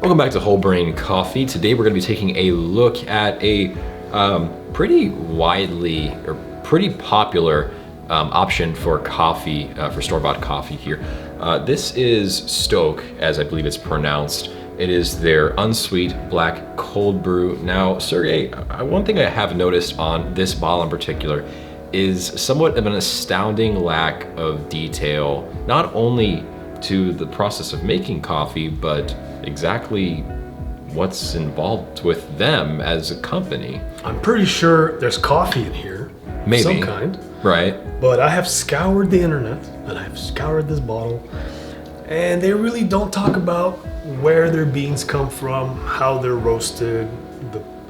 Welcome back to Whole Brain Coffee. Today we're going to be taking a look at a pretty widely or pretty popular option for coffee, for store-bought coffee here. This is STōK, as I believe it's pronounced. It is their unsweet black cold brew. Now, Sergey, one thing I have noticed on this bottle in particular is somewhat of an astounding lack of detail, not only to the process of making coffee, but exactly what's involved with them as a company. I'm pretty sure there's coffee in here. Maybe. Some kind. Right. But I have scoured the internet and I've scoured this bottle, and they really don't talk about where their beans come from, how they're roasted.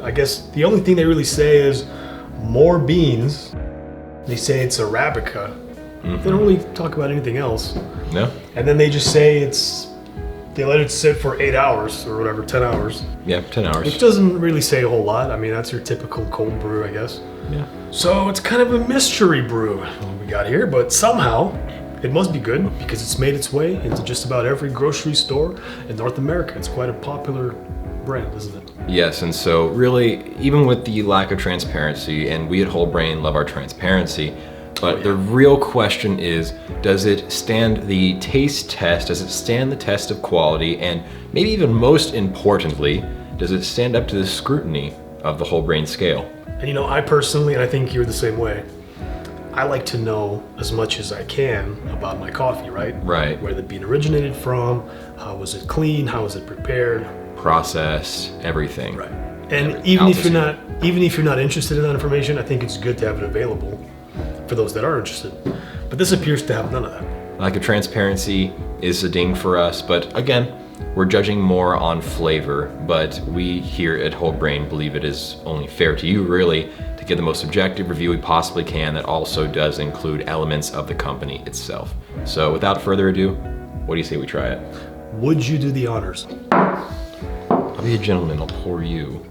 I guess the only thing they really say is more beans. They say it's Arabica. They don't really talk about anything else. No. And then they just say they let it sit for 8 hours or whatever, 10 hours. Yeah, 10 hours. Which doesn't really say a whole lot. I mean, that's your typical cold brew, I guess. Yeah. So it's kind of a mystery brew we got here, but somehow it must be good because it's made its way into just about every grocery store in North America. It's quite a popular brand, isn't it? Yes, and so really, even with the lack of transparency, and we at Whole Brain love our transparency, but the real question is, does it stand the taste test? Does it stand the test of quality? And maybe even most importantly, does it stand up to the scrutiny of the Whole Brain scale? And you know, I personally, and I think you're the same way, I like to know as much as I can about my coffee, right? Right. Where the bean originated from, how was it clean, how was it prepared? Process, everything. Right. And even if you're not interested in that information, I think it's good to have it available for those that are interested. But this appears to have none of that. Lack of transparency is a ding for us, but again, we're judging more on flavor, but we here at Whole Brain believe it is only fair to you really to get the most objective review we possibly can that also does include elements of the company itself. So without further ado, what do you say we try it? Would you do the honors? I'll be a gentleman, I'll pour you.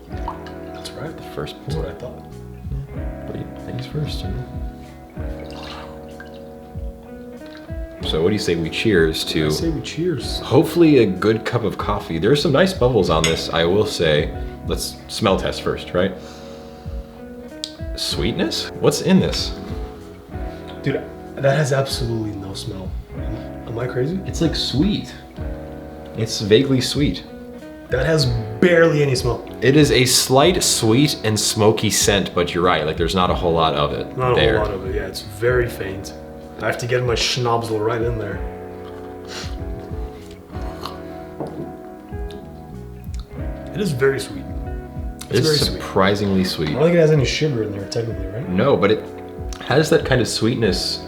That's right. The first That's pour. what I thought. But ladies first, you know? So what do you say we cheers to? I say we cheers. Hopefully a good cup of coffee. There's some nice bubbles on this, I will say. Let's smell test first, right? Sweetness? What's in this? Dude, that has absolutely no smell. Am I crazy? It's like sweet. It's vaguely sweet. That has barely any smell. It is a slight sweet and smoky scent, but you're right, like there's not a whole lot of it. Not a whole lot of it, yeah. It's very faint. I have to get my schnapsel right in there. It is very sweet. It's very surprisingly sweet. I don't think it has any sugar in there technically, right? No, but it has that kind of sweetness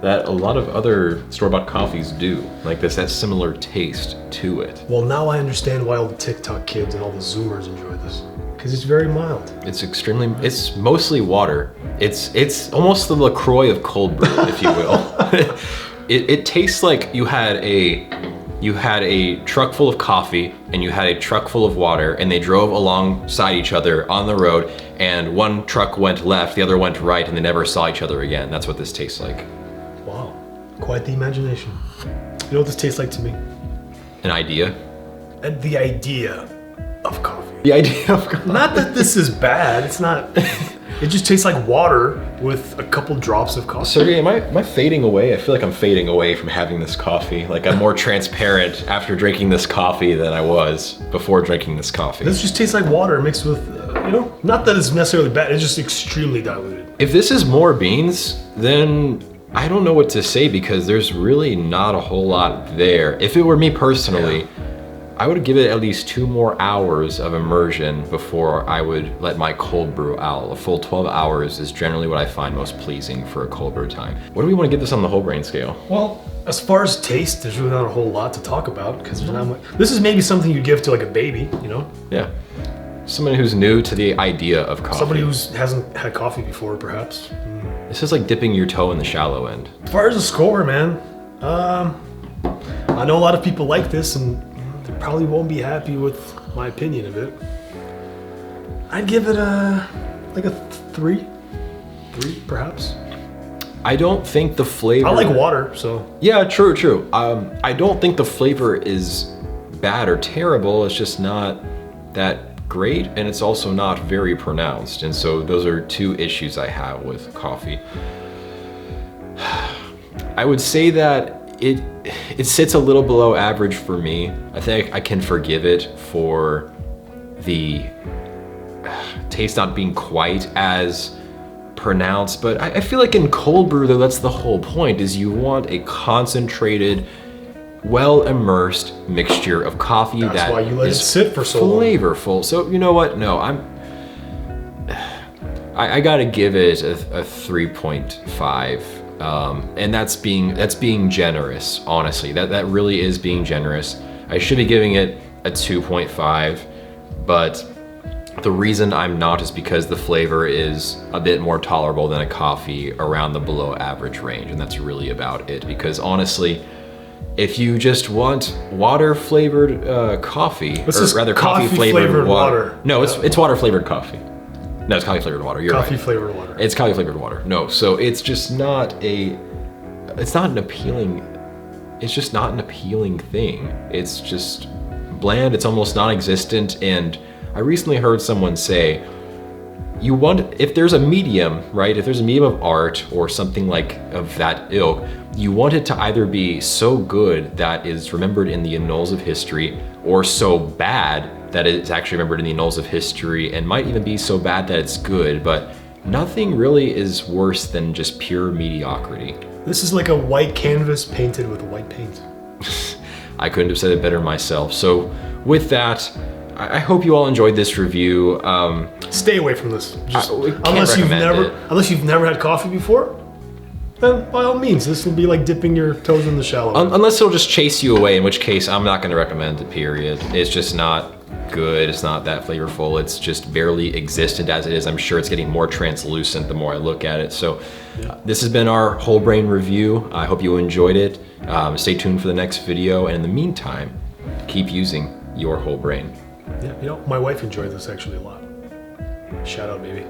that a lot of other store-bought coffees do. Like this has similar taste to it. Well, now I understand why all the TikTok kids and all the Zoomers enjoy this. Because it's very mild. It's mostly water. It's almost the LaCroix of cold brew, if you will. It tastes like you had a truck full of coffee and you had a truck full of water, and they drove alongside each other on the road, and one truck went left, the other went right, and they never saw each other again. That's what this tastes like. Wow, quite the imagination. You know what this tastes like to me? An idea? And the idea of coffee. The idea of coffee. Not that this is bad, it's not. It just tastes like water with a couple drops of coffee. Sergey, am I fading away? I feel like I'm fading away from having this coffee. Like I'm more transparent after drinking this coffee than I was before drinking this coffee. This just tastes like water mixed with, not that it's necessarily bad, it's just extremely diluted. If this is more beans, then I don't know what to say because there's really not a whole lot there. If it were me personally, I would give it at least 2 more hours of immersion before I would let my cold brew out. A full 12 hours is generally what I find most pleasing for a cold brew time. What do we want to get this on the Whole Brain scale? Well, as far as taste, there's really not a whole lot to talk about because there's not much. This is maybe something you give to like a baby, Yeah. Someone who's new to the idea of coffee. Somebody who hasn't had coffee before, perhaps. This is like dipping your toe in the shallow end. As far as the score, man, I know a lot of people like this and they probably won't be happy with my opinion of it. I'd give it a 3 perhaps. I don't think the flavor... I like water, so... Yeah, true. I don't think the flavor is bad or terrible, it's just not that great, and it's also not very pronounced. And so those are two issues I have with coffee. I would say that it sits a little below average for me. I think I can forgive it for the taste not being quite as pronounced, but I feel like in cold brew though, that's the whole point, is you want a concentrated, well immersed mixture of coffee that's why you let it sit for so long. Flavorful. So you know what? No, I gotta give it a 3.5. And that's being generous, honestly. That really is being generous. I should be giving it a 2.5, but the reason I'm not is because the flavor is a bit more tolerable than a coffee around the below average range, and that's really about it. Because honestly, if you just want water flavored coffee, or rather coffee flavored water. No, it's water flavored coffee. No, it's coffee flavored water. You're right. Coffee flavored water. It's coffee flavored water. No, so it's just not it's not an appealing thing. It's just bland, it's almost non-existent. And I recently heard someone say, if there's a medium, right? If there's a medium of art or something like of that ilk, you want it to either be so good that is remembered in the annals of history, or so bad that it's actually remembered in the annals of history, and might even be so bad that it's good. But nothing really is worse than just pure mediocrity. This is like a white canvas painted with white paint. I couldn't have said it better myself. So with that, I hope you all enjoyed this review. Stay away from this. Unless you've never had coffee before, then by all means, this will be like dipping your toes in the shallow. Unless it'll just chase you away, in which case I'm not going to recommend it, period. It's just not good. It's not that flavorful. It's just barely existent as it is. I'm sure it's getting more translucent the more I look at it. So this has been our whole brain review. I hope you enjoyed it. Stay tuned for the next video. And in the meantime, keep using your whole brain. Yeah, my wife enjoyed this actually a lot. Shout out, baby.